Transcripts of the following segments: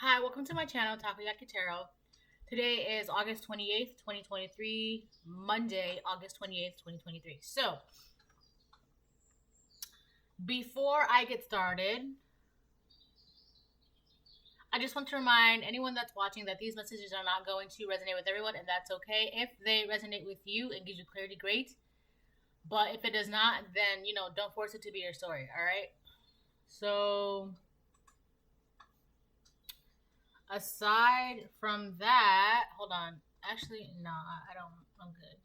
Hi, welcome to my channel, Takoyaki Tarot. Today is August 28th, 2023, Monday, August 28th, 2023. So, before I get started, I just want to remind anyone that's watching that these messages are not going to resonate with everyone, and that's okay. If they resonate with you and gives you clarity, great. But if it does not, then, don't force it to be your story, alright? So, aside from that, hold on. Actually, no, I don't. I'm good.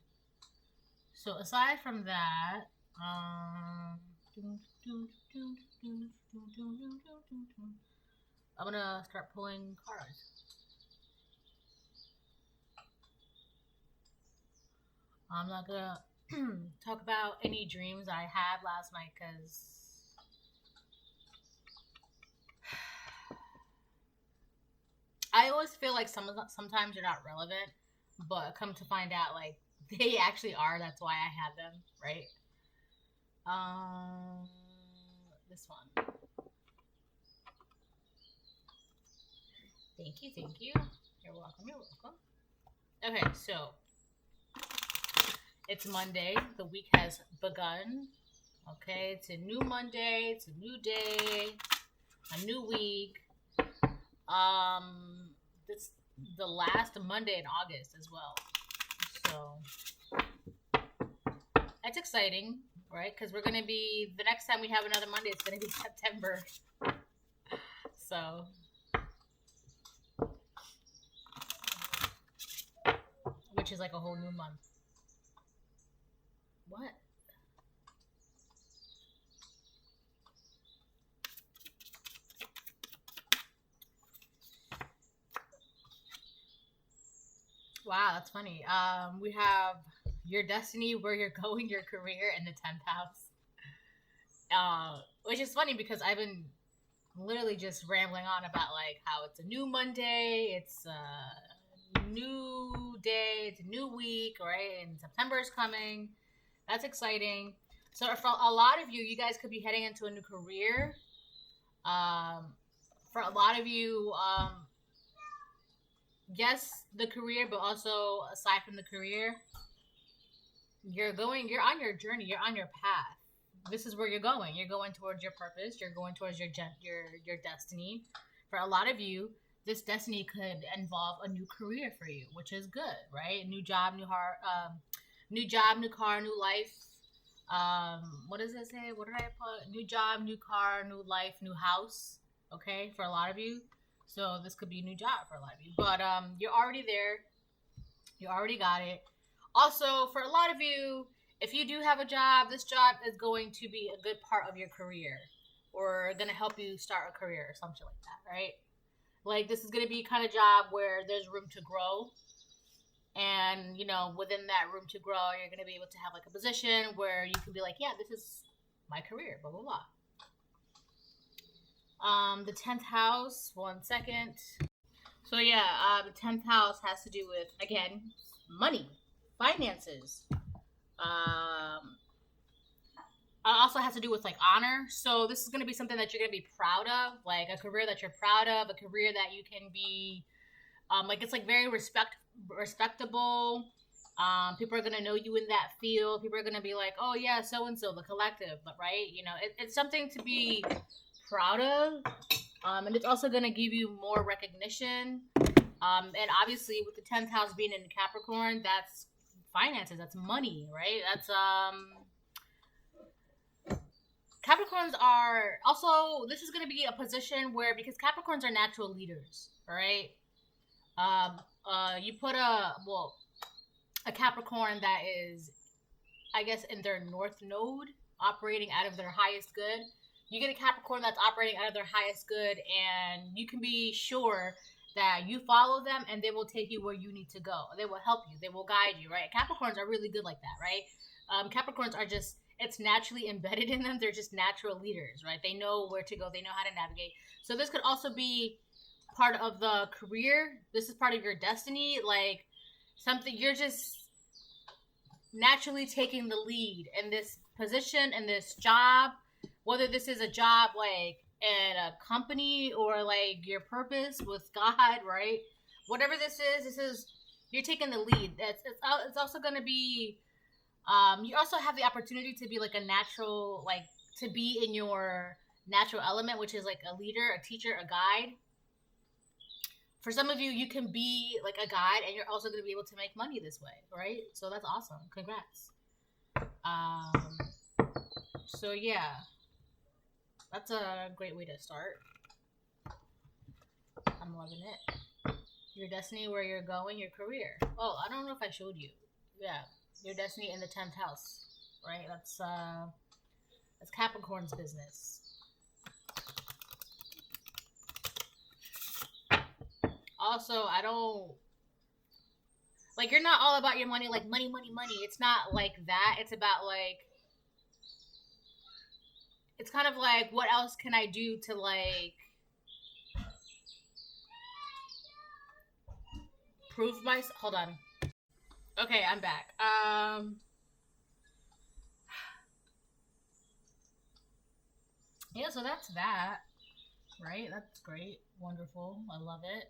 So aside from that, I'm gonna start pulling cards. I'm not gonna talk about any dreams I had last night because I always feel like sometimes they're not relevant, but come to find out, like, they actually are. That's why I had them, right? This one. Thank you. You're welcome. Okay, so it's Monday. The week has begun. Okay, it's a new Monday. It's a new day. A new week. This the last Monday in August as well. So that's exciting, right? Because we're gonna be the next time we have another Monday. It's gonna be September. So, which is like a whole new month. What? Wow, that's funny. We have your destiny, where you're going, your career, and the 10th house. Which is funny because I've been literally just rambling on about like how it's a new Monday, it's a new day, it's a new week, right? And September is coming. That's exciting. So for a lot of you, you guys could be heading into a new career. For a lot of you, yes, the career, but also aside from the career, you're on your journey, you're on your path. This is where you're going. You're going towards your purpose. You're going towards your destiny. For a lot of you, this destiny could involve a new career for you, which is good, right? New job, new car, new life. What does it say? What did I put? New job, new car, new life, new house. Okay, for a lot of you. So this could be a new job for a lot of you. But you're already there. You already got it. Also, for a lot of you, if you do have a job, this job is going to be a good part of your career, or going to help you start a career or something like that, right? Like, this is going to be kind of job where there's room to grow. And, within that room to grow, you're going to be able to have like a position where you can be like, yeah, this is my career, blah, blah, blah. The 10th house, 1 second. So yeah, the 10th house has to do with, again, money, finances. Also has to do with like honor. So this is going to be something that you're going to be proud of, like a career that you're proud of, a career that you can be, like it's like very respectable. People are going to know you in that field. People are going to be like, oh yeah, so-and-so, the collective, but right? It's something to be proud of. And it's also going to give you more recognition. And obviously with the 10th house being in Capricorn, that's finances, that's money, right? That's Capricorns are also, this is going to be a position where, because Capricorns are natural leaders, right? You put a Capricorn that is, I guess, in their north node, operating out of their highest good. You get a Capricorn that's operating out of their highest good, and you can be sure that you follow them and they will take you where you need to go. They will help you. They will guide you, right? Capricorns are really good like that, right? Capricorns are just, it's naturally embedded in them. They're just natural leaders, right? They know where to go. They know how to navigate. So this could also be part of the career. This is part of your destiny. Like something, you're just naturally taking the lead in this position, in this job. Whether this is a job like at a company or like your purpose with God, right? Whatever this is you're taking the lead. It's also going to be you also have the opportunity to be like a natural, like to be in your natural element, which is like a leader, a teacher, a guide. For some of you, you can be like a guide and you're also going to be able to make money this way, right? So that's awesome. Congrats. So yeah, that's a great way to start. I'm loving it. Your destiny, where you're going, your career. Oh, I don't know if I showed you. Yeah, your destiny in the 10th house, right? That's Capricorn's business. Also, I don't like, you're not all about your money, like money, money, money. It's not like that. It's about like, it's kind of like, what else can I do to like prove myself? Hold on. Okay, I'm back. Yeah, so that's that, right? That's great. Wonderful. I love it.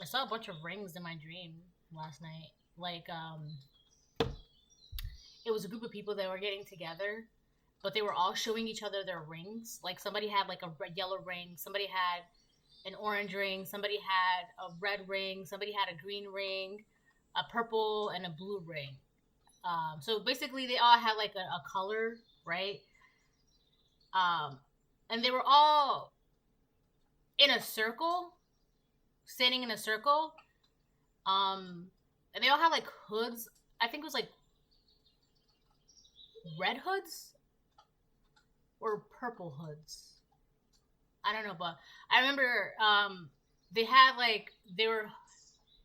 I saw a bunch of rings in my dream last night. Like, it was a group of people that were getting together, but they were all showing each other their rings. Like, somebody had like a red, yellow ring, somebody had an orange ring, somebody had a red ring, somebody had a green ring, a purple, and a blue ring. So basically, they all had like a color, right? And they were all in a circle, standing in a circle. And they all had like hoods. I think it was like red hoods or purple hoods. I don't know, but I remember they had like, they were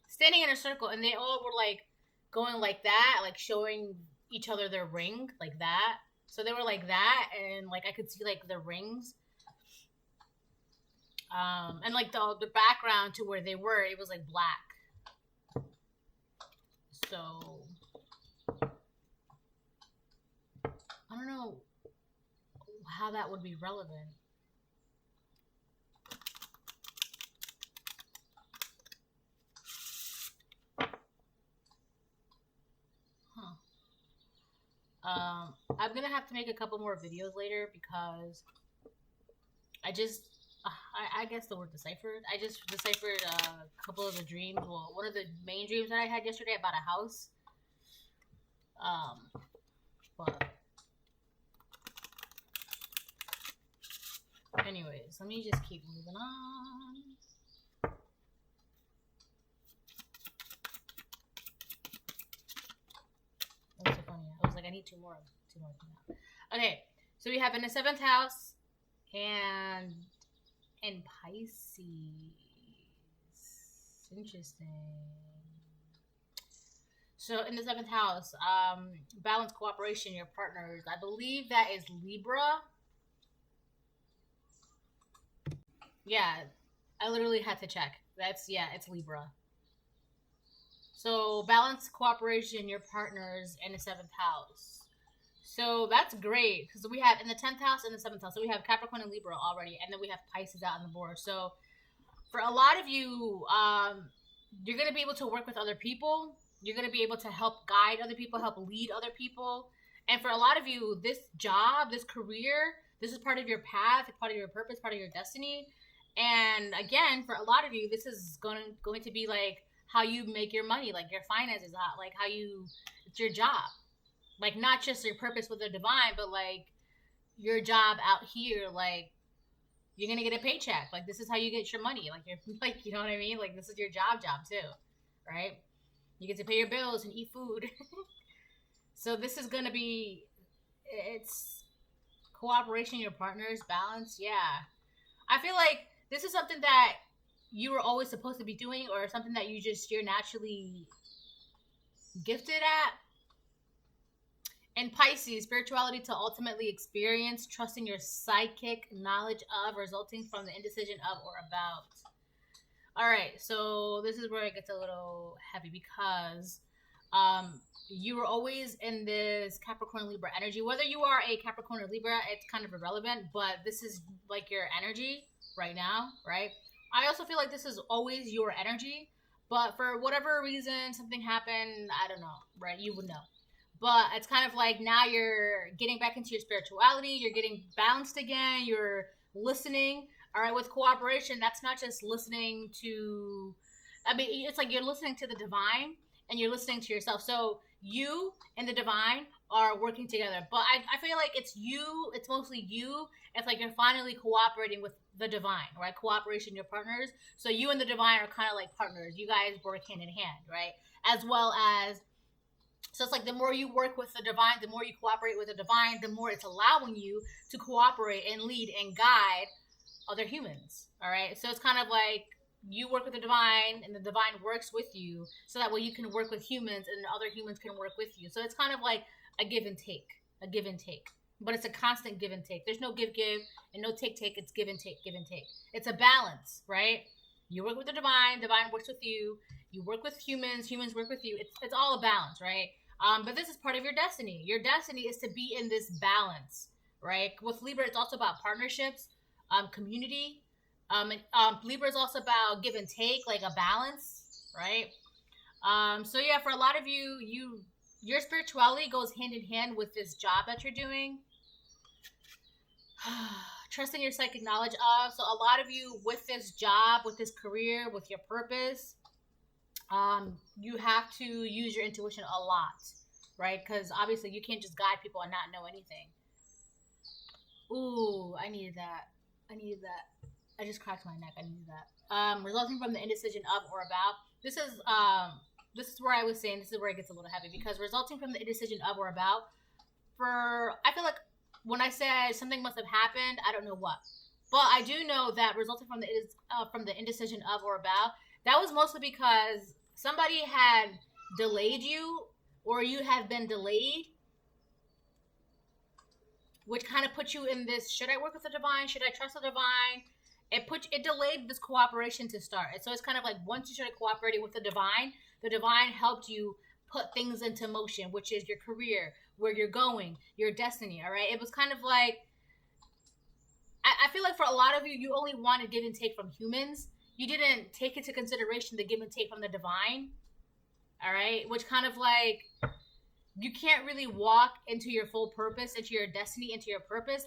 standing in a circle and they all were like going like that, like showing each other their ring like that. So they were like that, and like I could see like the rings. And like the background to where they were, it was like black. So I don't know how that would be relevant. I'm gonna have to make a couple more videos later because I guess the word deciphered. I just deciphered a couple of the dreams. Well, one of the main dreams that I had yesterday about a house. But anyways, let me just keep moving on. That was so funny. I was like, I need two more from that. Okay, so we have in the 7th house and in Pisces. Interesting. So in the 7th house, balance, cooperation, your partners. I believe that is Libra. Yeah, I literally had to check. It's Libra. So balance, cooperation, your partners in the 7th house. So that's great because we have in the 10th house and the 7th house. So we have Capricorn and Libra already, and then we have Pisces out on the board. So for a lot of you, you're going to be able to work with other people. You're going to be able to help guide other people, help lead other people. And for a lot of you, this job, this career, this is part of your path, part of your purpose, part of your destiny. And again, for a lot of you, this is going to be like how you make your money, like your finances, like how it's your job. Like, not just your purpose with the divine, but like your job out here. Like, you're going to get a paycheck. Like, this is how you get your money. Like, you're like, you know what I mean? Like, this is your job too, right? You get to pay your bills and eat food. So this is going to be, it's cooperation, your partners, balance. Yeah. I feel like this is something that you were always supposed to be doing, or something that you're naturally gifted at. And Pisces, spirituality to ultimately experience, trusting your psychic knowledge of, resulting from the indecision of or about. All right, so this is where it gets a little heavy because you were always in this Capricorn Libra energy. Whether you are a Capricorn or Libra, it's kind of irrelevant, but this is like your energy right now, right? I also feel like this is always your energy, but for whatever reason, something happened, I don't know, right? You would know. But it's kind of like now you're getting back into your spirituality, you're getting balanced again, you're listening. All right, with cooperation, that's not just listening to, I mean, it's like you're listening to the divine and you're listening to yourself. So you and the divine are working together. But I feel like it's you, it's mostly you. It's like you're finally cooperating with the divine, right? Cooperation, your partners. So you and the divine are kind of like partners. You guys work hand in hand, right? As well as, so it's like the more you work with the divine, the more you cooperate with the divine, the more it's allowing you to cooperate and lead and guide other humans. All right. So it's kind of like you work with the divine and the divine works with you so that way you can work with humans and other humans can work with you. So it's kind of like a give and take, but it's a constant give and take. There's no give and no take. It's give and take. It's a balance, right? You work with the divine works with you. You work with humans work with you. It's all a balance, right? But this is part of your destiny. Your destiny is to be in this balance, right? With Libra, it's also about partnerships, community. Libra is also about give and take, like a balance, right? So yeah, for a lot of you, your spirituality goes hand in hand with this job that you're doing. Trusting your psychic knowledge of. So a lot of you with this job, with this career, with your purpose, you have to use your intuition a lot, right? Because obviously you can't just guide people and not know anything. Ooh, I needed that. I just cracked my neck. I needed that. Resulting from the indecision of or about. This is where I was saying, this is where it gets a little heavy, because resulting from the indecision of or about, I feel like when I said something must have happened, I don't know what, but I do know that resulting from the indecision of or about, that was mostly because somebody had delayed you, or you have been delayed, which kind of put you in this, should I work with the divine? Should I trust the divine? It delayed this cooperation to start. And so it's kind of like once you started cooperating with the divine helped you put things into motion, which is your career, where you're going, your destiny, all right? It was kind of like, I feel like for a lot of you, you only wanted give and take from humans. You didn't take into consideration the give and take from the divine, all right? Which kind of like, you can't really walk into your full purpose, into your destiny, into your purpose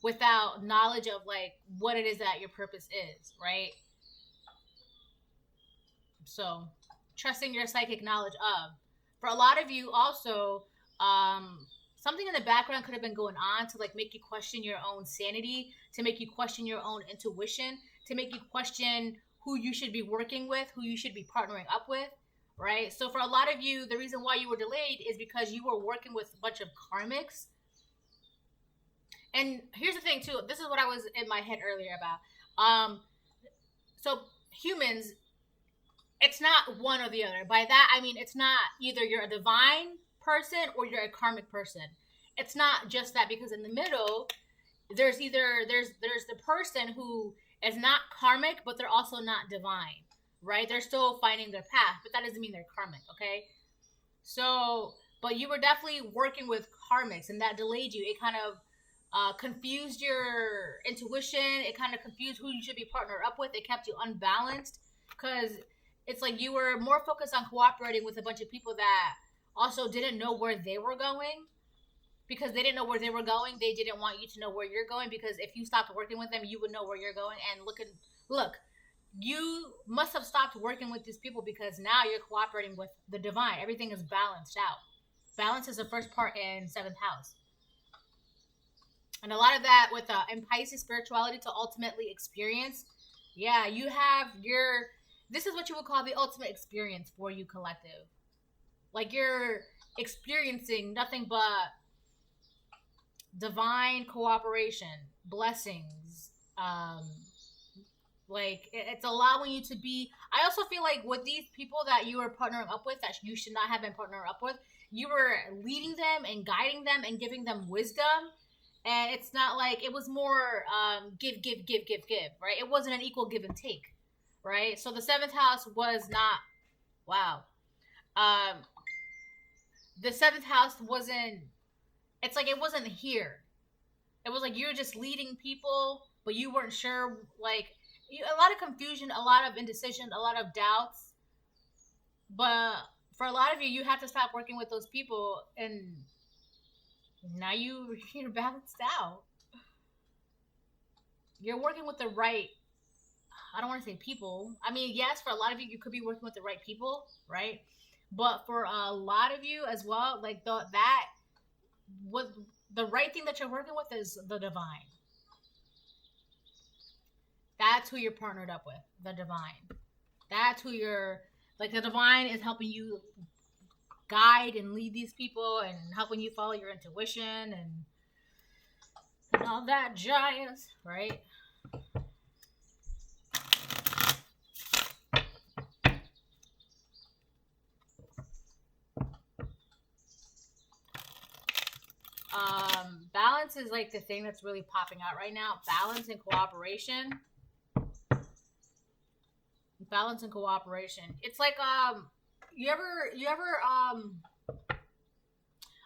without knowledge of like what it is that your purpose is, right? So trusting your psychic knowledge of. For a lot of you also, something in the background could have been going on to like make you question your own sanity, to make you question your own intuition, to make you question who you should be working with, who you should be partnering up with, right? So for a lot of you, the reason why you were delayed is because you were working with a bunch of karmics. And here's the thing too, this is what I was in my head earlier about. So humans, it's not one or the other. By that, I mean, it's not either you're a divine person or you're a karmic person. It's not just that, because in the middle, there's the person who is not karmic, but they're also not divine, right? They're still finding their path, but that doesn't mean they're karmic, okay? So, but you were definitely working with karmics, and that delayed you. It kind of confused your intuition. It kind of confused who you should be partnered up with. It kept you unbalanced, because it's like you were more focused on cooperating with a bunch of people that also didn't know where they were going. Because they didn't know where they were going, they didn't want you to know where you're going, because if you stopped working with them, you would know where you're going. And look, you must have stopped working with these people because now you're cooperating with the divine. Everything is balanced out. Balance is the first part in 7th house. And a lot of that with in Pisces spirituality to ultimately experience. Yeah, you have this is what you would call the ultimate experience for you, collective. Like you're experiencing nothing but divine cooperation, blessings, like it's allowing you to be. I also feel like with these people that you are partnering up with, that you should not have been partnering up with, you were leading them and guiding them and giving them wisdom. And it's not like, it was more give, right? It wasn't an equal give and take, right? So the seventh house was not, wow. The seventh house wasn't, it's like it wasn't here. It was like you were just leading people, but you weren't sure, like, a lot of confusion, a lot of indecision, a lot of doubts. But for a lot of you, you have to stop working with those people, and now you're balanced out. You're working with the right, I don't want to say people. I mean, yes, for a lot of you, you could be working with the right people, right? But for a lot of you as well, like the right thing that you're working with is the divine. That's who you're partnered up with, the divine. That's who you're, like, the divine is helping you guide and lead these people and helping you follow your intuition and all that jazz, right? Balance is like the thing that's really popping out right now. Balance and cooperation. Balance and cooperation. It's like you ever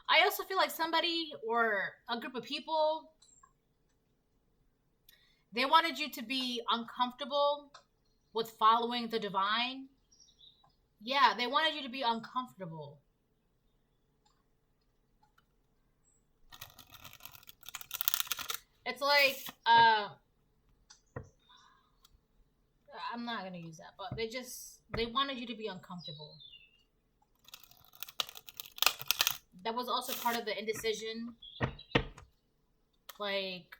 I also feel like somebody or a group of people, they wanted you to be uncomfortable with following the divine. Yeah, they wanted you to be uncomfortable. It's like, I'm not going to use that, but they wanted you to be uncomfortable. That was also part of the indecision. Like,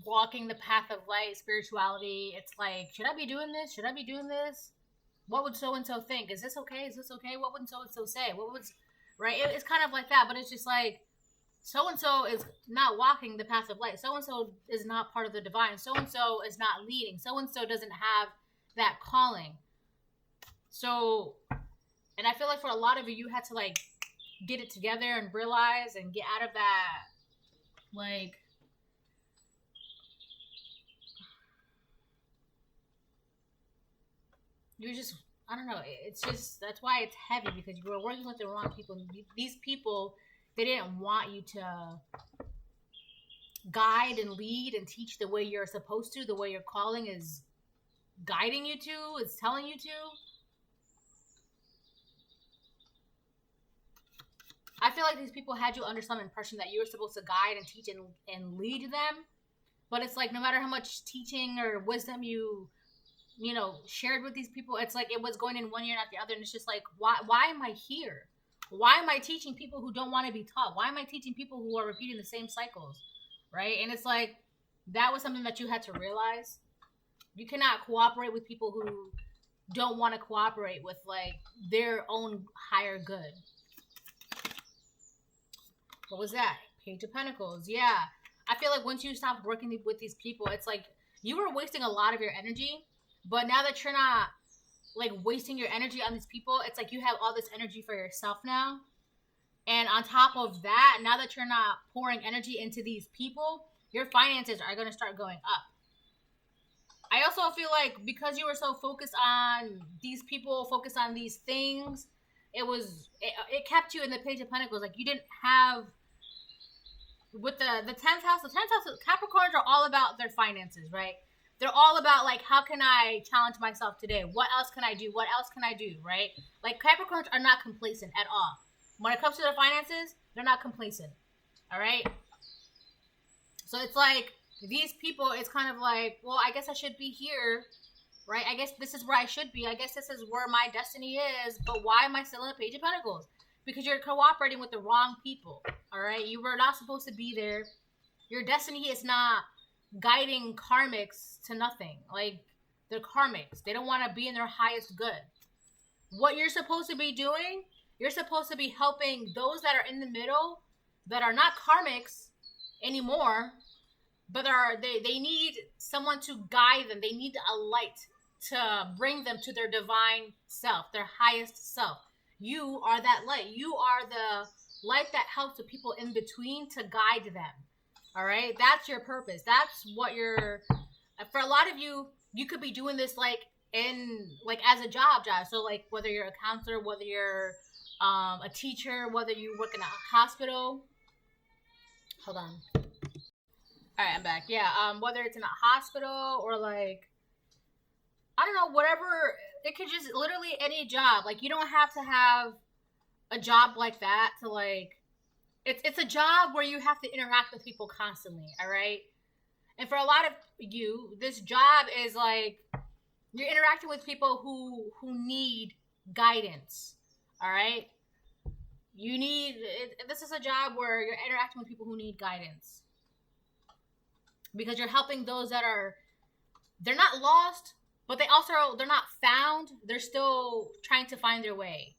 walking the path of light, spirituality. It's like, should I be doing this? Should I be doing this? What would so-and-so think? Is this okay? Is this okay? What would so-and-so say? What would... Right? It's kind of like that, but it's just like, so-and-so is not walking the path of light. So-and-so is not part of the divine. So-and-so is not leading. So-and-so doesn't have that calling. So, and I feel like for a lot of you had to, like, get it together and realize and get out of that, like, you're just... I don't know. It's just, that's why it's heavy, because you were working with the wrong people. These people, they didn't want you to guide and lead and teach the way you're supposed to, the way your calling is guiding you to, is telling you to. I feel like these people had you under some impression that you were supposed to guide and teach and lead them. But it's like, no matter how much teaching or wisdom you shared with these people, it's like it was going in one ear, not the other. And it's just like, why am I here? Why am I teaching people who don't want to be taught? Why am I teaching people who are repeating the same cycles? Right? And it's like, that was something that you had to realize. You cannot cooperate with people who don't want to cooperate with, like, their own higher good. What was that? Page of Pentacles. Yeah. I feel like once you stop working with these people, it's like you were wasting a lot of your energy. But now that you're not, like, wasting your energy on these people, it's like you have all this energy for yourself now. And on top of that, now that you're not pouring energy into these people, your finances are going to start going up. I also feel like because you were so focused on these people, focused on these things, it kept you in the Page of Pentacles. Like, you didn't have, with the 10th house, Capricorns are all about their finances, right? They're all about, like, how can I challenge myself today? What else can I do? What else can I do, right? Like, Capricorns are not complacent at all. When it comes to their finances, they're not complacent, all right? So it's like, these people, it's kind of like, well, I guess I should be here, right? I guess this is where I should be. I guess this is where my destiny is, but why am I still in the Page of Pentacles? Because you're cooperating with the wrong people, all right? You were not supposed to be there. Your destiny is not guiding karmics to nothing. Like, they're karmics. They don't want to be in their highest good. What you're supposed to be doing, you're supposed to be helping those that are in the middle, that are not karmics anymore, but they need someone to guide them. They need a light. to bring them to their divine self, their highest self. You are that light. You are the light that helps the people in between to guide them. All right? That's your purpose. That's what you're, for a lot of you, you could be doing this like as a job. So like whether you're a counselor, whether you're a teacher, whether you work in a hospital. Hold on. All right, I'm back. Yeah, whether it's in a hospital or like, I don't know, whatever. It could just literally any job. Like, you don't have to have a job like that to like, it's a job where you have to interact with people constantly, all right? And for a lot of you, this job is like, you're interacting with people who need guidance, all right? This is a job where you're interacting with people who need guidance. Because you're helping those that they're not lost, but they're not found. They're still trying to find their way.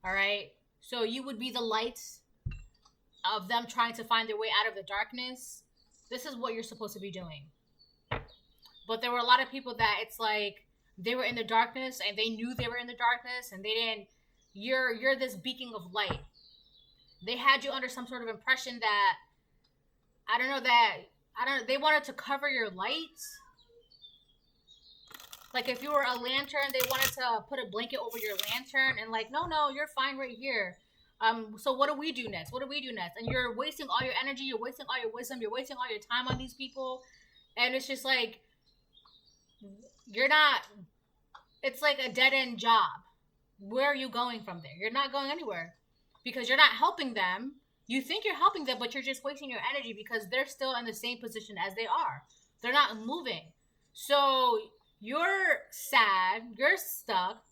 All right. So you would be the light of them trying to find their way out of the darkness. This is what you're supposed to be doing. But there were a lot of people that it's like they were in the darkness and they knew they were in the darkness and they didn't. You're this beacon of light. They had you under some sort of impression that they wanted to cover your light. Like if you were a lantern, they wanted to put a blanket over your lantern and like, no, you're fine right here. So what do we do next? And you're wasting all your energy, you're wasting all your wisdom, you're wasting all your time on these people. And it's just like, it's like a dead end job. Where are you going from there? You're not going anywhere because you're not helping them. You think you're helping them, but you're just wasting your energy because they're still in the same position as they are. They're not moving. So you're sad. You're stuck.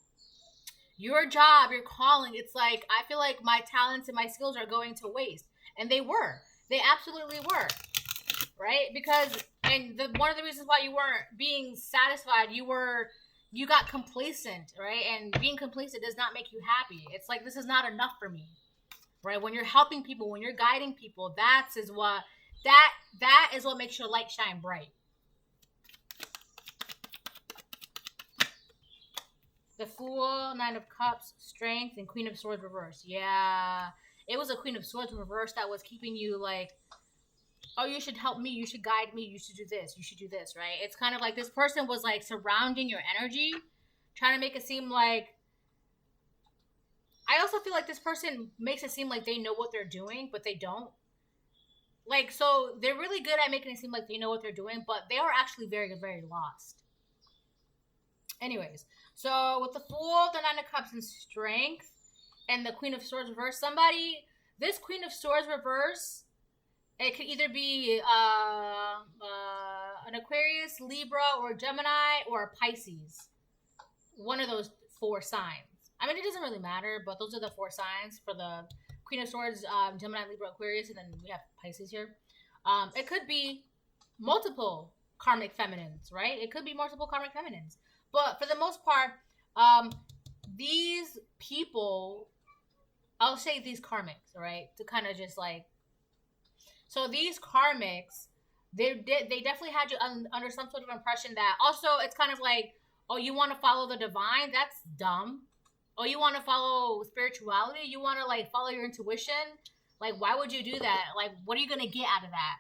Your job, your calling, it's like, I feel like my talents and my skills are going to waste. And they were. They absolutely were. Right? Because, one of the reasons why you weren't being satisfied, you got complacent, right? And being complacent does not make you happy. It's like, this is not enough for me. Right? When you're helping people, when you're guiding people, that is what makes your light shine bright. The Fool, Nine of Cups, Strength, and Queen of Swords reverse. Yeah. It was a Queen of Swords reverse that was keeping you like, oh, you should help me, you should guide me, you should do this, right? It's kind of like this person was like surrounding your energy, trying to make it seem like, I also feel like this person makes it seem like they know what they're doing, but they don't. Like, so they're really good at making it seem like they know what they're doing, but they are actually very, very lost. Anyways, so with the Fool, the Nine of Cups, and Strength, and the Queen of Swords reverse, this Queen of Swords reverse, it could either be an Aquarius, Libra, or Gemini, or Pisces. One of those 4 signs. I mean, it doesn't really matter, but those are the 4 signs for the Queen of Swords, Gemini, Libra, Aquarius, and then we have Pisces here. It could be multiple karmic feminines, right? It could be multiple karmic feminines. But for the most part, these people, I'll say these karmics, right? To kind of just like, so these karmics, they definitely had you under some sort of impression that, also it's kind of like, oh, you want to follow the divine? That's dumb. Oh, you want to follow spirituality? You want to like follow your intuition? Like, why would you do that? Like, what are you going to get out of that?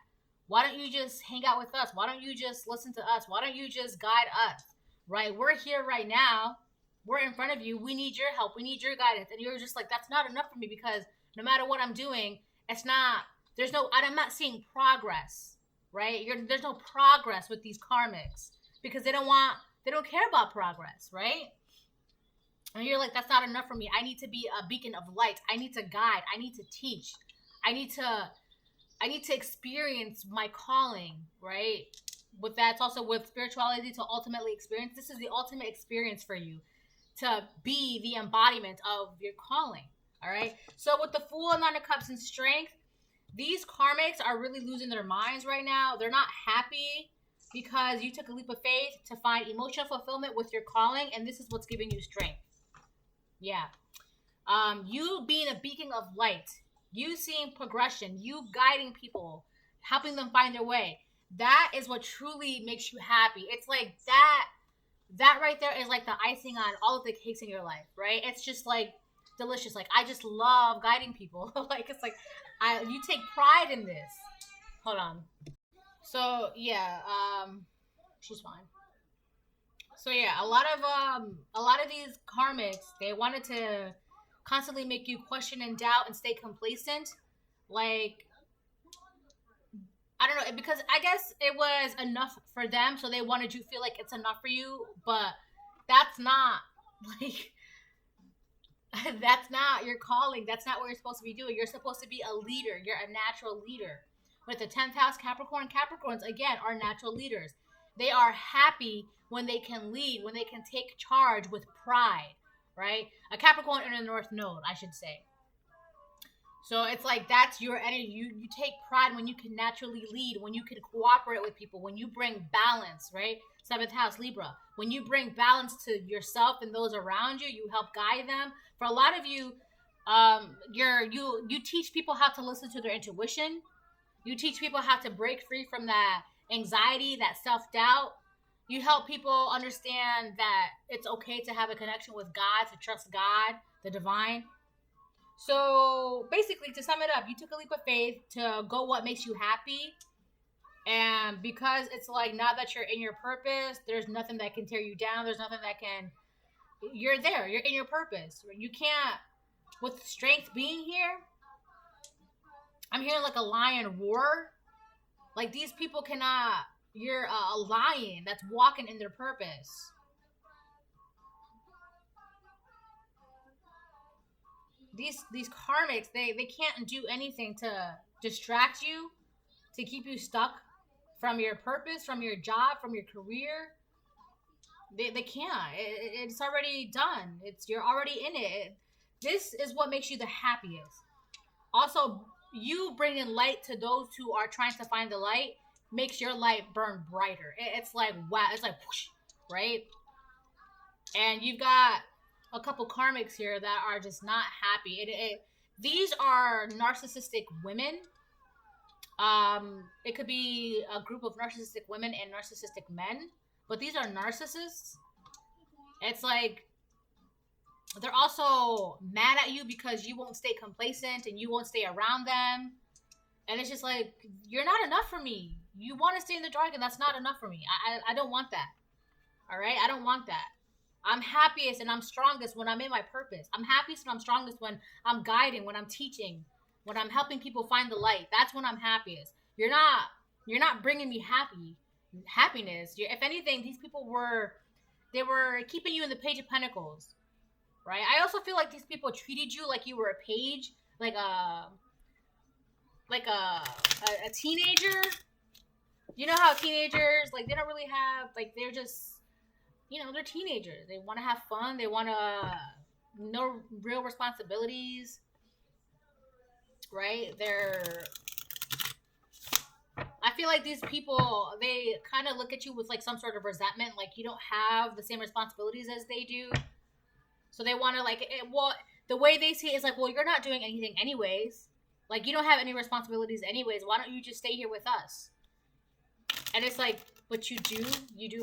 Why don't you just hang out with us? Why don't you just listen to us? Why don't you just guide us? Right? We're here right now. We're in front of you. We need your help. We need your guidance. And you're just like, that's not enough for me because no matter what I'm doing, I'm not seeing progress, right? There's no progress with these karmics because they don't care about progress, right? And you're like, that's not enough for me. I need to be a beacon of light. I need to guide. I need to teach. I need to experience my calling, right? With that, it's also with spirituality to ultimately experience. This is the ultimate experience for you to be the embodiment of your calling, all right? So with the Fool, Nine of Cups, and Strength, these karmics are really losing their minds right now. They're not happy because you took a leap of faith to find emotional fulfillment with your calling, and this is what's giving you strength. Yeah. You being a beacon of light, you seeing progression, you guiding people, helping them find their way. That is what truly makes you happy. It's like that right there is like the icing on all of the cakes in your life, right? It's just like delicious. Like I just love guiding people. Like it's like you take pride in this. Hold on. So yeah, she's fine. So yeah, a lot of these karmics, they wanted to constantly make you question and doubt and stay complacent. Like I don't know, because I guess it was enough for them, so they wanted you to feel like it's enough for you, but that's not like that's not your calling. That's not what you're supposed to be doing. You're supposed to be a leader. You're a natural leader. With the 10th house Capricorn, Capricorns again are natural leaders. They are happy when they can lead, when they can take charge with pride, right? A Capricorn in the North Node, I should say. So it's like that's your energy. You take pride when you can naturally lead, when you can cooperate with people, when you bring balance, right? 7th house Libra. When you bring balance to yourself and those around you, you help guide them. For a lot of you, you teach people how to listen to their intuition. You teach people how to break free from that anxiety, that self-doubt. You help people understand that it's okay to have a connection with God, to trust God, the divine. So basically, to sum it up, you took a leap of faith to go what makes you happy. And because it's like now that you're in your purpose, there's nothing that can tear you down. There's nothing that can, you're there. You're in your purpose. You can't, with strength being here, I'm hearing like a lion roar. Like these people cannot, you're a lion that's walking in their purpose. These karmics, they can't do anything to distract you, to keep you stuck from your purpose, from your job, from your career. They can't. It's already done. You're already in it. This is what makes you the happiest. Also, you bringing light to those who are trying to find the light makes your light burn brighter. It's like wow. It's like whoosh, right? And you've got a couple karmics here that are just not happy. These are narcissistic women. It could be a group of narcissistic women and narcissistic men, but these are narcissists. It's like they're also mad at you because you won't stay complacent and you won't stay around them. And it's just like, you're not enough for me. You want to stay in the dark and that's not enough for me. I don't want that. All right? I don't want that. I'm happiest and I'm strongest when I'm in my purpose. I'm happiest and I'm strongest when I'm guiding, when I'm teaching, when I'm helping people find the light. That's when I'm happiest. You're not bringing me happiness. If anything, these people were keeping you in the Page of Pentacles, right? I also feel like these people treated you like you were a page, like a teenager. You know how teenagers, like, they don't really have, like, they're just, they're teenagers. They want to have fun. They want to no real responsibilities, right? I feel like these people, they kind of look at you with like some sort of resentment, like you don't have the same responsibilities as they do. So they want to the way they see it is like, well, you're not doing anything anyways. Like you don't have any responsibilities anyways. Why don't you just stay here with us? And it's like, but you do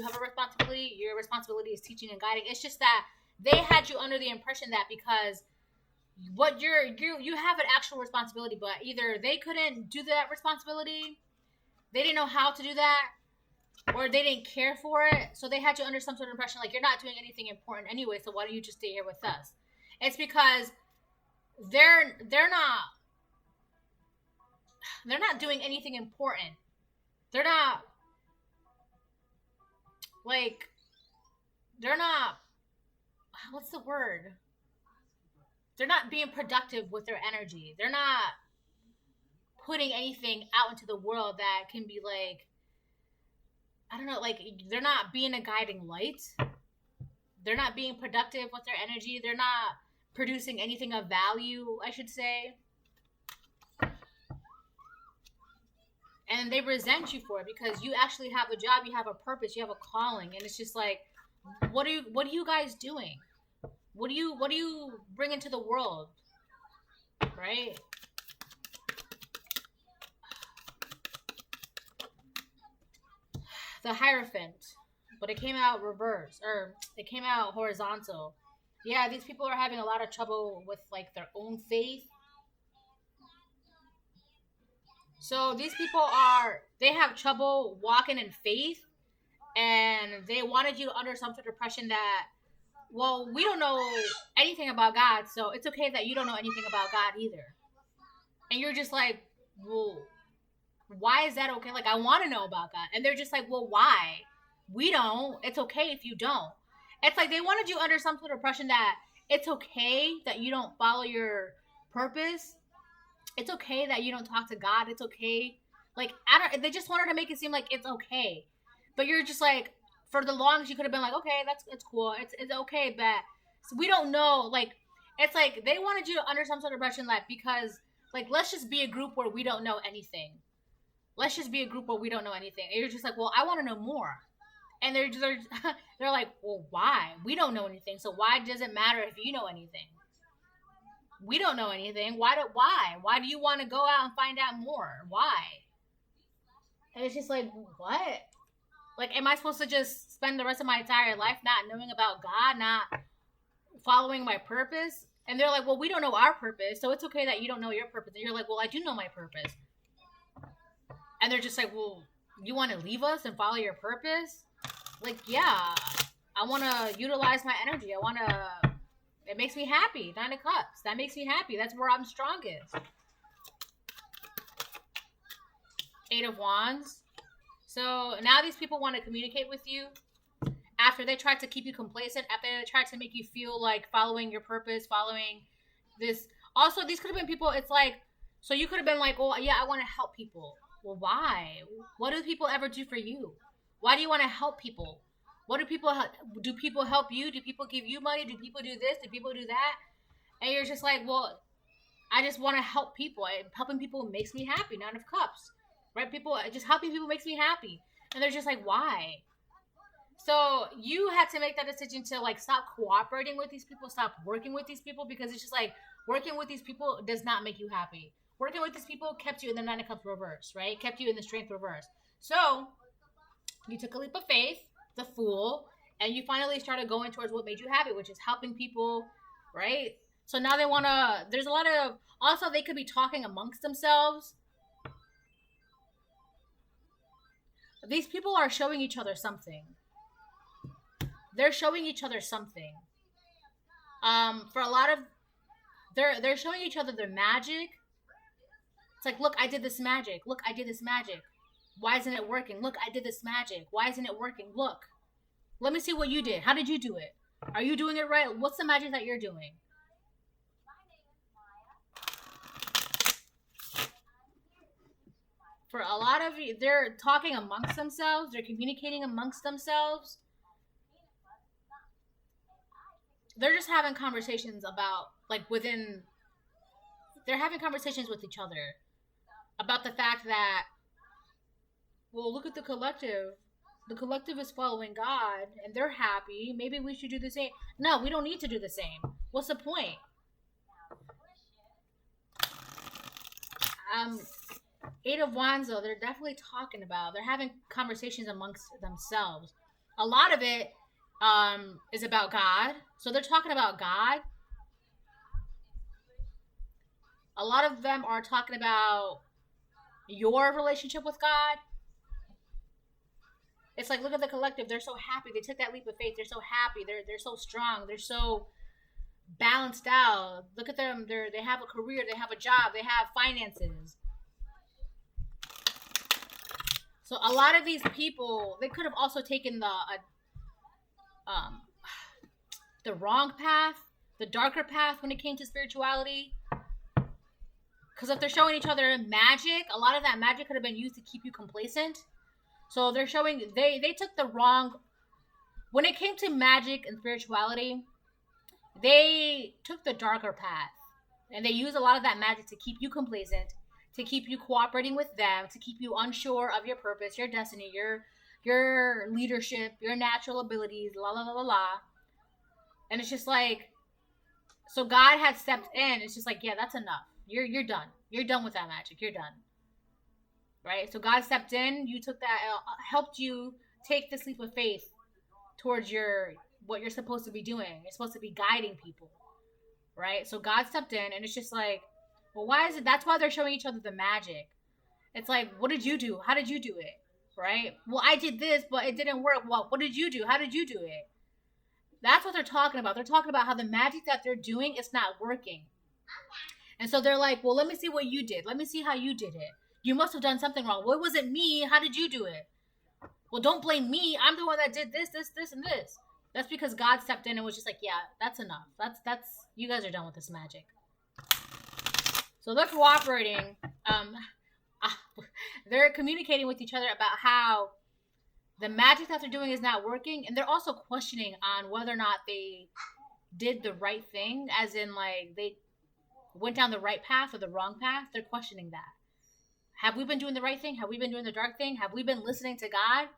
have a responsibility. Your responsibility is teaching and guiding. It's just that they had you under the impression that because what you have an actual responsibility, but either they couldn't do that responsibility, they didn't know how to do that, or they didn't care for it. So they had you under some sort of impression like you're not doing anything important anyway. So why don't you just stay here with us? It's because they're not doing anything important. They're not what's the word? They're not being productive with their energy. They're not putting anything out into the world that can be like, I don't know, like they're not being a guiding light. They're not being productive with their energy. They're not producing anything of value, I should say. And they resent you for it because you actually have a job, you have a purpose, you have a calling, and it's just like, what are you guys doing? What do you bring into the world, right? The Hierophant. but it came out reverse, or it came out horizontal. Yeah, these people are having a lot of trouble with like their own faith. So these people they have trouble walking in faith, and they wanted you under some sort of impression that, well, we don't know anything about God, so it's okay that you don't know anything about God either. And you're just like, well, why is that okay? Like, I want to know about God. And they're just like, well, why? We don't. It's okay if you don't. It's like they wanted you under some sort of impression that it's okay that you don't follow your purpose. It's okay that you don't talk to God. It's okay. Like, they just wanted to make it seem like it's okay. But you're just like, for the longest, you could have been like, okay, it's cool. It's okay, but we don't know. Like, it's like they wanted you under some sort of impression that because, like, let's just be a group where we don't know anything. Let's just be a group where we don't know anything. And you're just like, well, I want to know more. And they're like, well, why? We don't know anything. So why does it matter if you know anything? We don't know anything. Why? Why do you want to go out and find out more? Why? And it's just like, what? Like, am I supposed to just spend the rest of my entire life not knowing about God, not following my purpose? And they're like, well, we don't know our purpose, so it's okay that you don't know your purpose. And you're like, well, I do know my purpose. And they're just like, well, you want to leave us and follow your purpose? Like, yeah, I want to utilize my energy. It makes me happy. 9 of Cups. That makes me happy. That's where I'm strongest. 8 of Wands. So now these people want to communicate with you after they tried to keep you complacent, after they tried to make you feel like following your purpose, following this. Also, these could have been people, it's like, so you could have been like, well, yeah, I want to help people. Well, why? What do people ever do for you? Why do you want to help people? What do people help you? Do people give you money? Do people do this? Do people do that? And you're just like, well, I just want to help people. Helping people makes me happy. 9 of Cups. Right? Just helping people makes me happy. And they're just like, why? So you had to make that decision to like stop cooperating with these people, stop working with these people, because it's just like working with these people does not make you happy. Working with these people kept you in the 9 of Cups reverse, right? Kept you in the Strength reverse. So you took a leap of faith, the Fool, and you finally started going towards what made you happy, which is helping people, right? So now they want to, there's a lot of, also they could be talking amongst themselves. These people are showing each other something. They're showing each other something. For a lot of, they're showing each other their magic. It's like, look, I did this magic. Look, I did this magic. Why isn't it working? Look, I did this magic. Why isn't it working? Look. Let me see what you did. How did you do it? Are you doing it right? What's the magic that you're doing? For a lot of you, they're talking amongst themselves. They're communicating amongst themselves. They're just having conversations about, like, they're having conversations with each other about the fact that, well, look at the collective. The collective is following God, and they're happy. Maybe we should do the same. No, we don't need to do the same. What's the point? 8 of Wands, though, they're definitely they're having conversations amongst themselves. A lot of it is about God. So they're talking about God. A lot of them are talking about your relationship with God. It's like, look at the collective. They're so happy. They took that leap of faith. They're so happy. They're so strong. They're so balanced out. Look at them. They have a career. They have a job. They have finances. So a lot of these people, they could have also taken the wrong path, the darker path when it came to spirituality. Because if they're showing each other magic, a lot of that magic could have been used to keep you complacent. So they're showing, they took the wrong, when it came to magic and spirituality, they took the darker path. And they used a lot of that magic to keep you complacent, to keep you cooperating with them, to keep you unsure of your purpose, your destiny, your leadership, your natural abilities, la la la la la. And it's just like, so God had stepped in. It's just like, yeah, that's enough. You're done. You're done with that magic. You're done. Right? So God stepped in. You took that, helped you take this leap of faith towards what you're supposed to be doing. You're supposed to be guiding people, right? So God stepped in, and it's just like, well, why is it? That's why they're showing each other the magic. It's like, what did you do? How did you do it? Right? Well, I did this, but it didn't work. Well, what did you do? How did you do it? That's what they're talking about. They're talking about how the magic that they're doing is not working. And so they're like, well, let me see what you did. Let me see how you did it. You must have done something wrong. Well, it wasn't me. How did you do it? Well, don't blame me. I'm the one that did this, and this. That's because God stepped in and was just like, yeah, that's enough. That's you guys are done with this magic. So they're cooperating. They're communicating with each other about how the magic that they're doing is not working, and they're also questioning on whether or not they did the right thing, as in like they went down the right path or the wrong path. They're questioning that. Have we been doing the right thing? Have we been doing the dark thing? Have we been listening to God?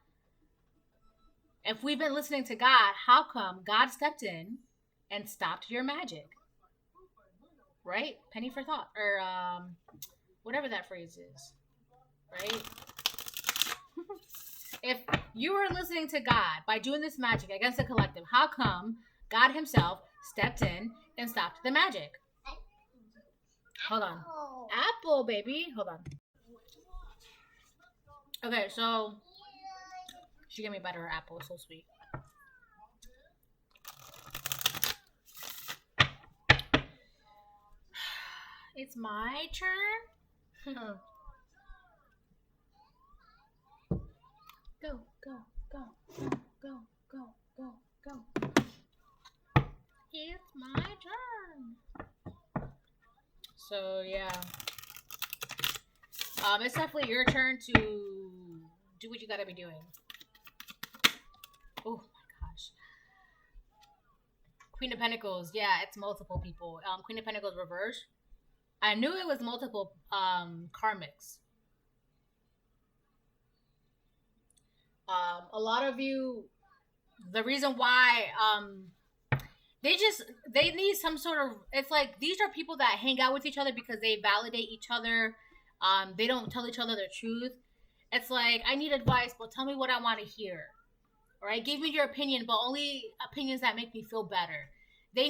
If we've been listening to God, how come God stepped in and stopped your magic? Right? Penny for thought. Or whatever that phrase is. Right? If you were listening to God by doing this magic against the collective, how come God himself stepped in and stopped the magic? Hold on. Apple, baby. Hold on. Okay, so she gave me better apple. It's so sweet. It's my turn. Go, go, go, go, go, go, go, go. It's my turn. So yeah. It's definitely your turn to do what you gotta be doing. Oh my gosh. Queen of Pentacles, yeah, it's multiple people. Queen of Pentacles reverse. I knew it was multiple karmics. A lot of you, the reason why they need some sort of, it's like these are people that hang out with each other because they validate each other. They don't tell each other the truth. It's like, I need advice, but tell me what I want to hear. All right, give me your opinion, but only opinions that make me feel better. They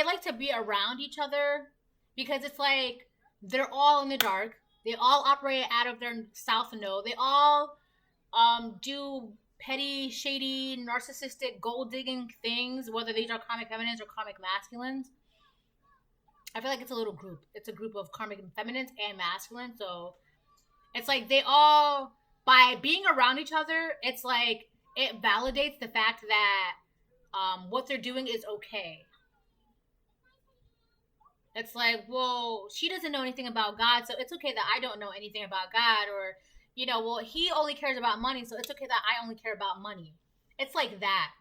like to be around each other because it's like they're all in the dark. They all operate out of their south node. They all do petty, shady, narcissistic, gold-digging things, whether these are karmic feminines or karmic masculines. I feel like it's a little group. It's a group of karmic feminines and masculine. So it's like they all, by being around each other, it's like it validates the fact that what they're doing is okay. It's like, well, she doesn't know anything about God, so it's okay that I don't know anything about God. Or, you know, well, he only cares about money, so it's okay that I only care about money. It's like that.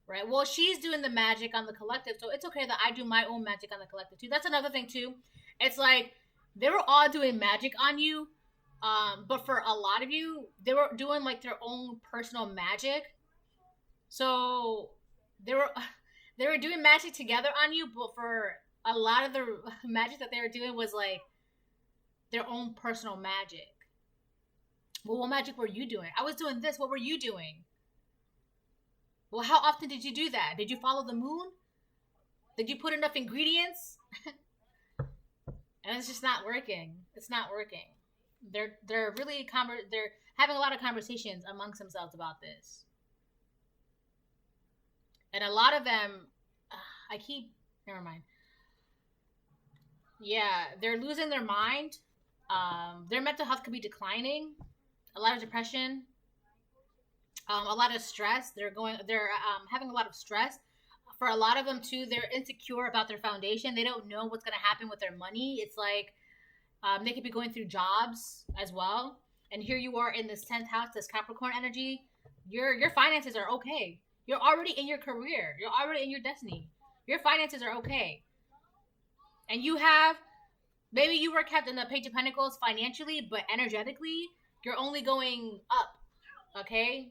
Right? Well, she's doing the magic on the collective, so it's okay that I do my own magic on the collective too. That's another thing too. It's like they were all doing magic on you, but for a lot of you, they were doing like their own personal magic. So they were doing magic together on you, but for a lot of the magic that they were doing was like their own personal magic. Well, what magic were you doing? I was doing this. What were you doing? Well, how often did you do that? Did you follow the moon? Did you put enough ingredients? And it's just not working. It's not working. They're really they're having a lot of conversations amongst themselves about this. And a lot of them, never mind. Yeah, they're losing their mind. Their mental health could be declining. A lot of depression. A lot of stress. They're having a lot of stress. For a lot of them too, they're insecure about their foundation. They don't know what's going to happen with their money. It's like they could be going through jobs as well. And here you are in this 10th house, this Capricorn energy. Your finances are okay. You're already in your career. You're already in your destiny. Your finances are okay. And maybe you were kept in the Page of Pentacles financially, but energetically, you're only going up. Okay?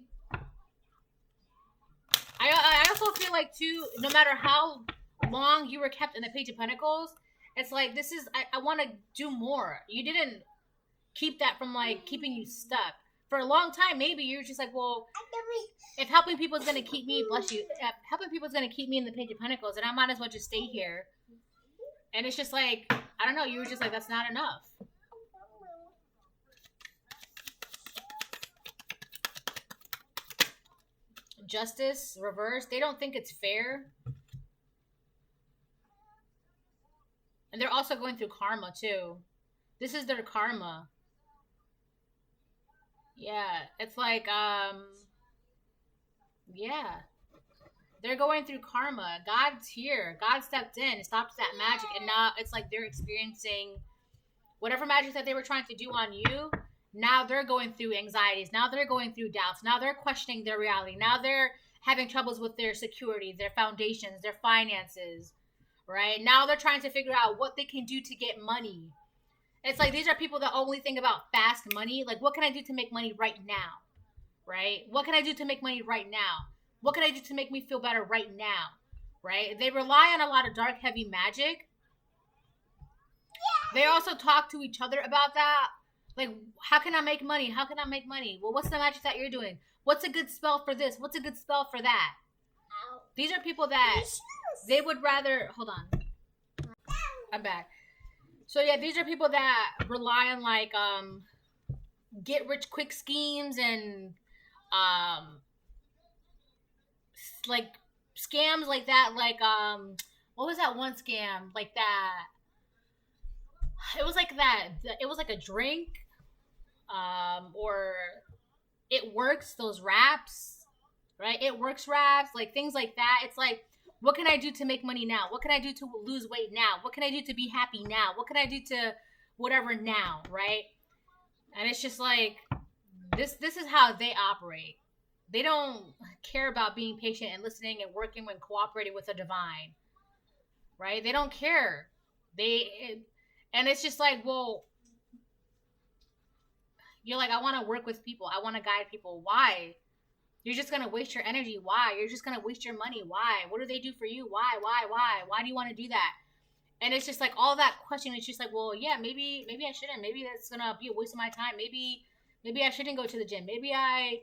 I also feel like too, no matter how long you were kept in the Page of Pentacles, it's like I want to do more. You didn't keep that from like keeping you stuck. for a long time, maybe you're just like, well, if helping people is going to keep me, bless you, if helping people is going to keep me in the Page of Pentacles, then I might as well just stay here. And it's just like, I don't know, you were just like, that's not enough. Justice, reverse. They don't think it's fair. And they're also going through karma, too. This is their karma. Yeah, it's like, yeah. They're going through karma. God's here. God stepped in, stopped that magic, and now it's like they're experiencing whatever magic that they were trying to do on you. Now they're going through anxieties. Now they're going through doubts. Now they're questioning their reality. Now they're having troubles with their security, their foundations, their finances, right? Now they're trying to figure out what they can do to get money. It's like these are people that only think about fast money. Like, what can I do to make money right now, right? What can I do to make money right now? What can I do to make me feel better right now, right? They rely on a lot of dark, heavy magic. They also talk to each other about that. Like, how can I make money? How can I make money? Well, what's the magic that you're doing? What's a good spell for this? What's a good spell for that? These are people that they would rather... Hold on. I'm back. So, yeah, these are people that rely on, like, get-rich-quick schemes and, like, scams like that. Like, what was that one scam? Like that... It was like that. It was like a drink, or it works. Those wraps, right? It works wraps, like things like that. It's like, what can I do to make money now? What can I do to lose weight now? What can I do to be happy now? What can I do to whatever now, right? And it's just like this is how they operate. They don't care about being patient and listening and working when cooperating with the divine, right? They don't care. And it's just like, well, you're like, I want to work with people. I want to guide people. Why? You're just going to waste your energy. Why? You're just going to waste your money. Why? What do they do for you? Why? Why do you want to do that? And it's just like all that question. It's just like, well, yeah, maybe I shouldn't. Maybe that's going to be a waste of my time. Maybe I shouldn't go to the gym. Maybe I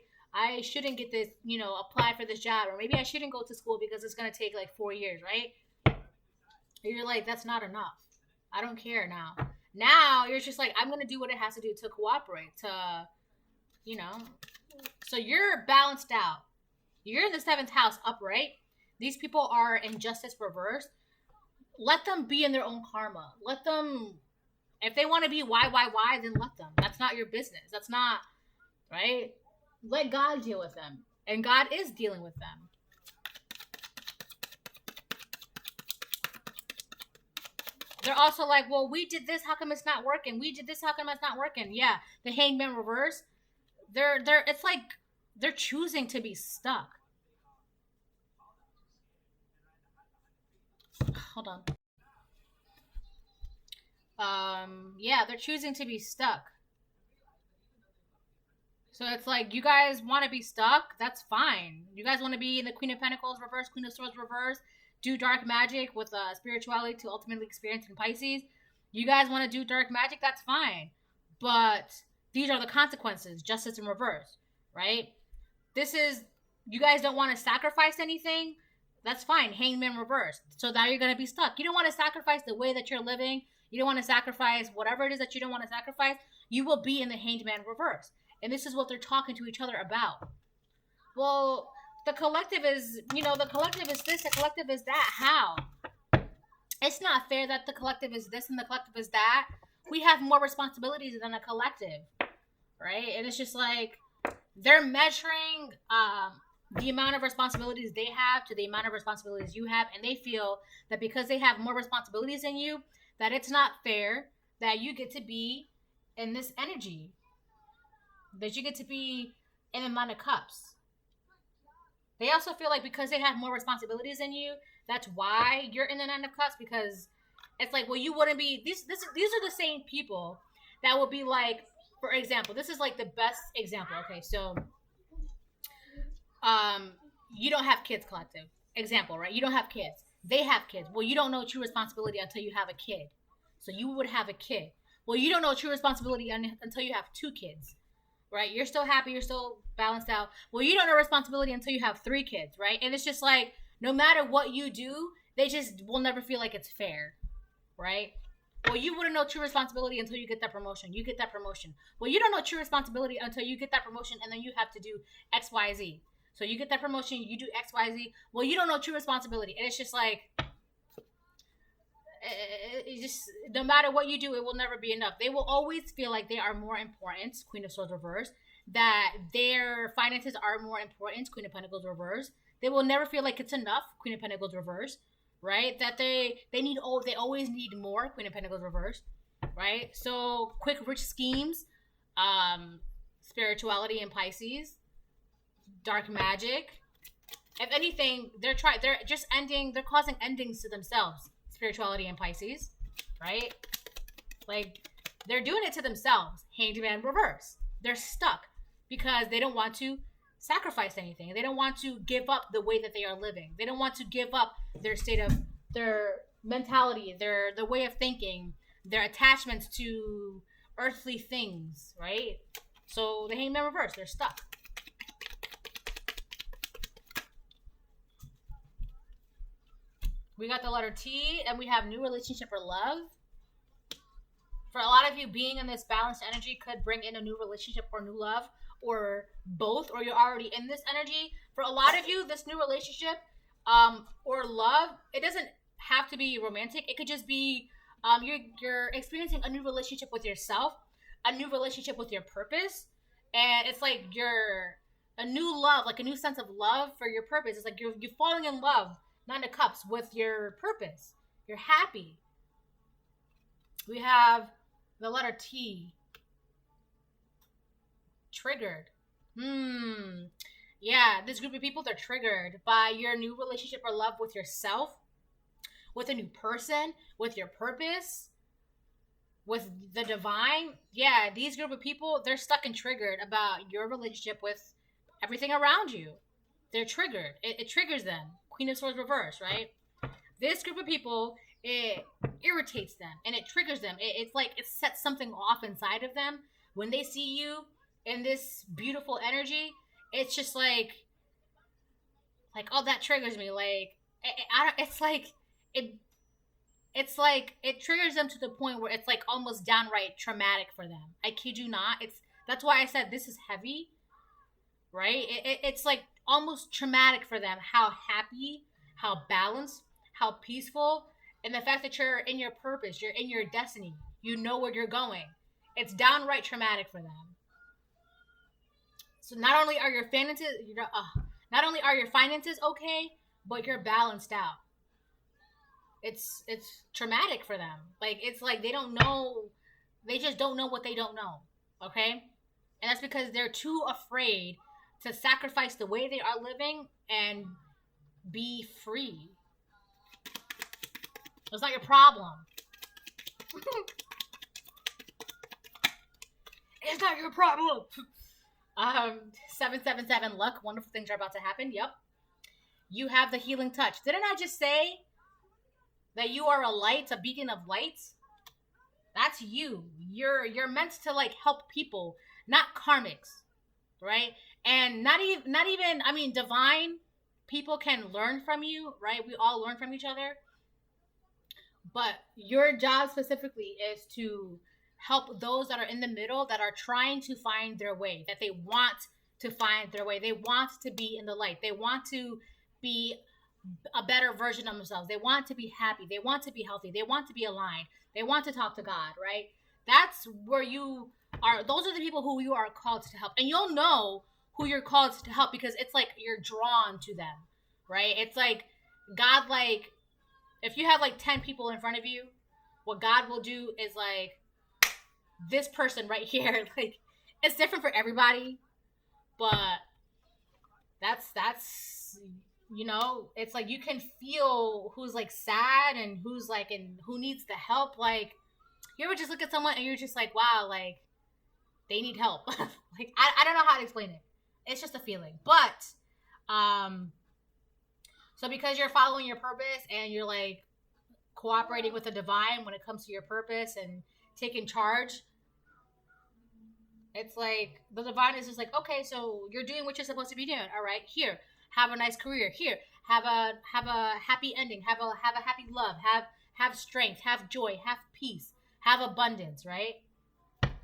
shouldn't get this, apply for this job. Or maybe I shouldn't go to school because it's going to take like 4 years, right? And you're like, that's not enough. I don't care now. Now you're just like, I'm going to do what it has to do to cooperate, to, So you're balanced out. You're in the 7th house upright. These people are in justice reverse. Let them be in their own karma. Let them, if they want to be why, then let them. That's not your business. That's not, right? Let God deal with them. And God is dealing with them. They're also like, well, we did this, how come it's not working? We did this, how come it's not working? Yeah, the Hangman reverse. It's like they're choosing to be stuck. Hold on. Yeah, they're choosing to be stuck. So it's like, you guys want to be stuck? That's fine. You guys want to be in the Queen of Pentacles reverse, Queen of Swords reverse, do dark magic with spirituality to ultimately experience in Pisces. You guys want to do dark magic? That's fine. But these are the consequences. Justice in reverse, right? You guys don't want to sacrifice anything? That's fine. Hangman reverse. So now you're going to be stuck. You don't want to sacrifice the way that you're living. You don't want to sacrifice whatever it is that you don't want to sacrifice. You will be in the Hangman reverse. And this is what they're talking to each other about. Well, the collective is, the collective is this, the collective is that. How? It's not fair that the collective is this and the collective is that. We have more responsibilities than a collective, right? And it's just like, they're measuring the amount of responsibilities they have to the amount of responsibilities you have. And they feel that because they have more responsibilities than you, that it's not fair that you get to be in this energy. That you get to be in the Nine of Cups. They also feel like because they have more responsibilities than you, that's why you're in the Nine of Cups. Because it's like, well, you wouldn't be. These are the same people that will be like, for example, this is like the best example. Okay, so, you don't have kids, collective. Example, right? You don't have kids. They have kids. Well, you don't know true responsibility until you have a kid. So you would have a kid. Well, you don't know true responsibility until you have 2 kids. right? You're still happy, you're still balanced out. Well, you don't know responsibility until you have 3 kids, right? And it's just like, no matter what you do, they just will never feel like it's fair, right? Well, you wouldn't know true responsibility until you get that promotion. You get that promotion. Well, you don't know true responsibility until you get that promotion, and then you have to do X, Y, Z. So you get that promotion, you do X, Y, Z. Well, you don't know true responsibility. And it's just like, it just, no matter what you do, it will never be enough. They will always feel like they are more important, Queen of Swords reverse, that their finances are more important, Queen of Pentacles reverse. They will never feel like it's enough, Queen of Pentacles reverse, right? That they always need more, Queen of Pentacles reverse, right? So quick rich schemes, spirituality in Pisces, dark magic. If anything, they're causing endings to themselves. Spirituality in Pisces, right? Like, they're doing it to themselves. Hanged Man reverse. They're stuck because they don't want to sacrifice anything. They don't want to give up the way that they are living. They don't want to give up their state of, their mentality, the way of thinking, their attachments to earthly things, right? So the Hanged Man reverse, they're stuck. We got the letter T, and we have new relationship or love. For a lot of you, being in this balanced energy could bring in a new relationship or new love, or both, or you're already in this energy. For a lot of you, this new relationship or love, it doesn't have to be romantic. It could just be you're experiencing a new relationship with yourself, a new relationship with your purpose, and it's like a new love, like a new sense of love for your purpose. It's like you're falling in love, Nine of Cups, with your purpose. You're happy. We have the letter T. Triggered. Yeah, this group of people, they're triggered by your new relationship or love with yourself, with a new person, with your purpose, with the divine. Yeah, these group of people, they're stuck and triggered about your relationship with everything around you. They're triggered. It triggers them. Queen of Swords reverse, right? This group of people, it irritates them and it triggers them. It's like it sets something off inside of them. When they see you in this beautiful energy, it's just like oh, that triggers me. Like it's like it triggers them to the point where it's like almost downright traumatic for them. I kid you not. That's why I said this is heavy, right? It's like almost traumatic for them, how happy, how balanced, how peaceful, and the fact that you're in your purpose, you're in your destiny, you know where you're going. It's downright traumatic for them. So not only are your finances okay, but you're balanced out. It's traumatic for them. Like, it's like they just don't know what they don't know. Okay? And that's because they're too afraid to sacrifice the way they are living and be free. It's not your problem. It's not your problem. 777 luck. Wonderful things are about to happen. Yep. You have the healing touch. Didn't I just say that you are a light, a beacon of light? That's you. You're meant to like help people, not karmics, right? And not even, I mean, divine people can learn from you, right? We all learn from each other. But your job specifically is to help those that are in the middle, that are trying to find their way, that they want to find their way. They want to be in the light. They want to be a better version of themselves. They want to be happy. They want to be healthy. They want to be aligned. They want to talk to God, right? That's where you are. Those are the people who you are called to help. And you'll know who you're called to help because it's like you're drawn to them, right? It's like God, like, if you have like 10 people in front of you, what God will do is like this person right here. Like, it's different for everybody, but that's you know, it's like you can feel who's like sad and who's like, and who needs the help. Like, you ever just look at someone and you're just like, wow, like they need help. Like, I don't know how to explain it. It's just a feeling. But so because you're following your purpose and you're like cooperating with the divine when it comes to your purpose and taking charge, It's like the divine is just like, okay, so you're doing what you're supposed to be doing. All right, here, have a nice career. Here, have a happy ending. Have a happy love. Have strength. Have joy. Have peace. Have abundance. Right?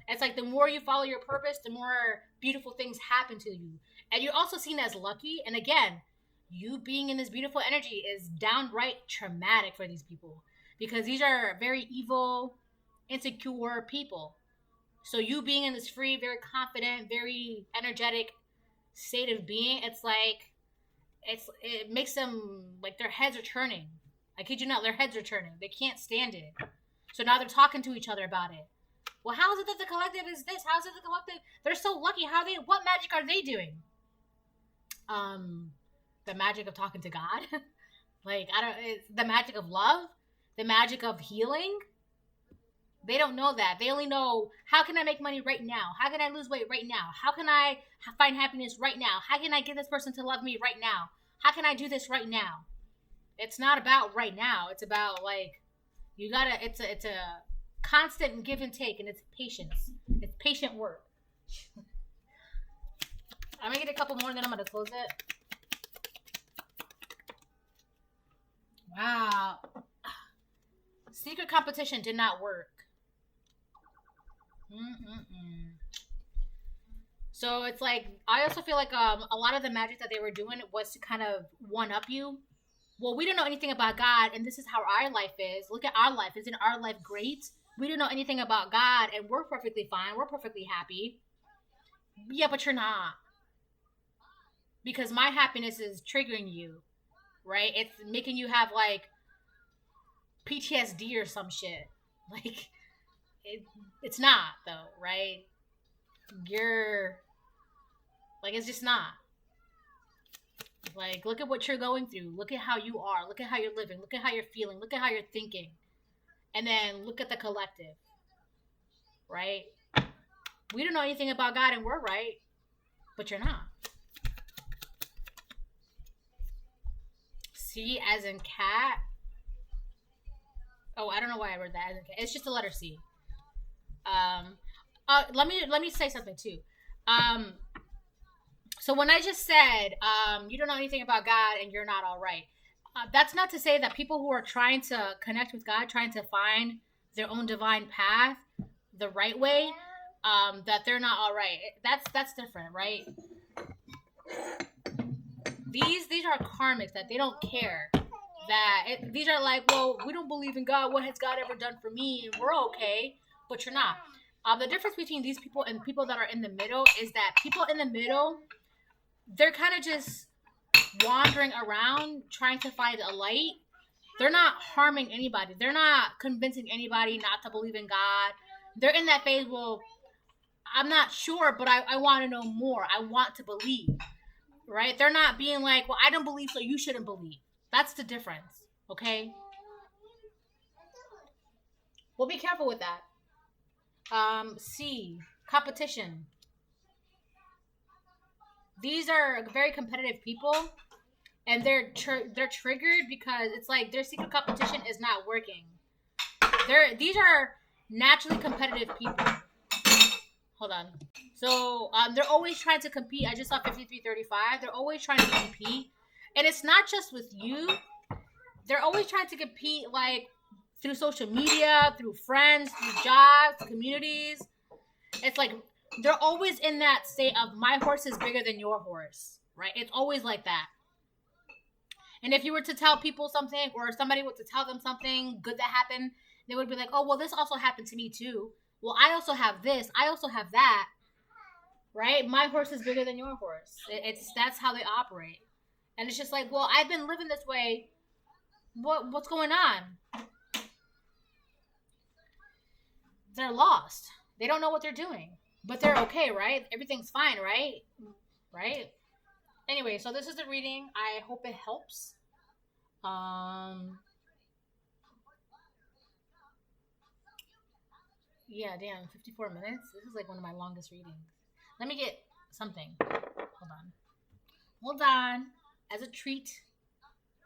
It's like the more you follow your purpose, the more beautiful things happen to you, and you're also seen as lucky. And again, you being in this beautiful energy is downright traumatic for these people because these are very evil, insecure people. So you being in this free, very confident, very energetic state of being, it's like it makes them like their heads are turning. I kid you not, their heads are turning. They can't stand it. So now they're talking to each other about it. Well, how is it that the collective is this? How is it the collective? They're so lucky. What magic are they doing? The magic of talking to God. Like it's the magic of love, the magic of healing. They don't know that. They only know, how can I make money right now? How can I lose weight right now? How can I find happiness right now? How can I get this person to love me right now? How can I do this right now? It's not about right now. It's about like, it's a constant give and take, and it's patience. It's patient work. I'm going to get a couple more and then I'm going to close it. Wow. Secret competition did not work. So it's like, I also feel like a lot of the magic that they were doing was to kind of one up you. Well, we don't know anything about God, and this is how our life is. Look at our life. Isn't our life great? We don't know anything about God, and we're perfectly fine. We're perfectly happy. Yeah, but you're not. Because my happiness is triggering you, right? It's making you have like PTSD or some shit. Like, it's not though, right? You're like, it's just not. Like, look at what you're going through. Look at how you are. Look at how you're living. Look at how you're feeling. Look at how you're thinking. And then look at the collective, right? We don't know anything about God and we're right, but you're not. C as in cat. Oh, I don't know why I wrote that as in cat. It's just the letter C. Let me say something too. So when I just said, you don't know anything about God and you're not all right, that's not to say that people who are trying to connect with God, trying to find their own divine path the right way, that they're not all right. That's different, right? These are karmics that they don't care. These are like, well, we don't believe in God. What has God ever done for me? And we're okay, but you're not. The difference between these people and people that are in the middle is that people in the middle, they're kind of just wandering around trying to find a light. They're not harming anybody. They're not convincing anybody not to believe in God. They're in that phase, well, I'm not sure, but I want to know more. I want to believe, right? They're not being like, well, I don't believe, so you shouldn't believe. That's the difference, okay? Well, be careful with that. C, competition. These are very competitive people, and they're triggered because it's like their secret competition is not working. These are naturally competitive people. Hold on. So they're always trying to compete. I just saw 5335. They're always trying to compete, and it's not just with you. They're always trying to compete, like through social media, through friends, through jobs, communities. It's like they're always in that state of my horse is bigger than your horse, right? It's always like that. And if you were to tell people something, or somebody were to tell them something good that happened, they would be like, oh, well, this also happened to me too. Well, I also have this. I also have that, right? My horse is bigger than your horse. That's how they operate. And it's just like, well, I've been living this way. What's going on? They're lost. They don't know what they're doing. But they're okay, right? Everything's fine, right? Right? Anyway, so this is the reading. I hope it helps. Yeah, damn, 54 minutes. This is like one of my longest readings. Let me get something. Hold on. As a treat,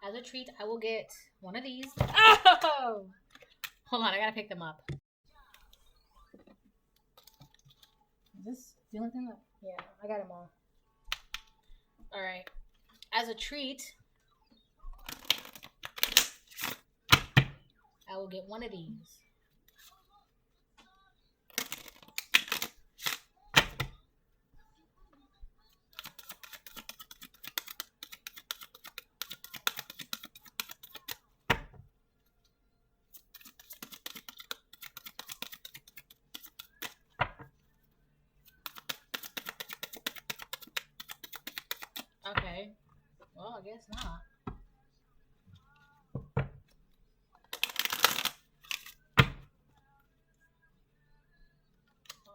I will get one of these. Oh! Hold on, I gotta pick them up. This The only thing left. Yeah, I got them all. All right. As a treat, I will get one of these. Okay. Well, I guess not.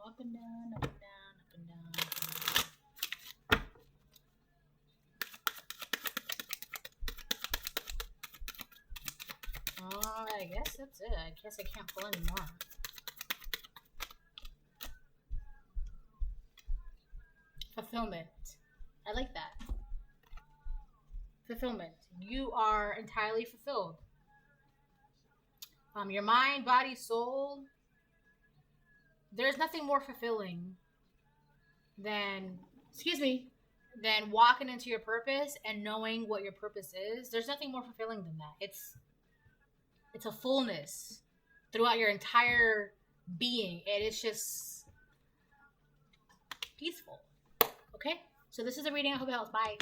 Up and down, up and down, up and down, up and down. Alright, I guess that's it. I guess I can't pull any more. Fulfillment. I like that. Fulfillment. You are entirely fulfilled. Your mind, body, soul. There's nothing more fulfilling than, than walking into your purpose and knowing what your purpose is. There's nothing more fulfilling than that. It's a fullness throughout your entire being, and it's just peaceful. Okay? So this is a reading. I hope it helps. Bye.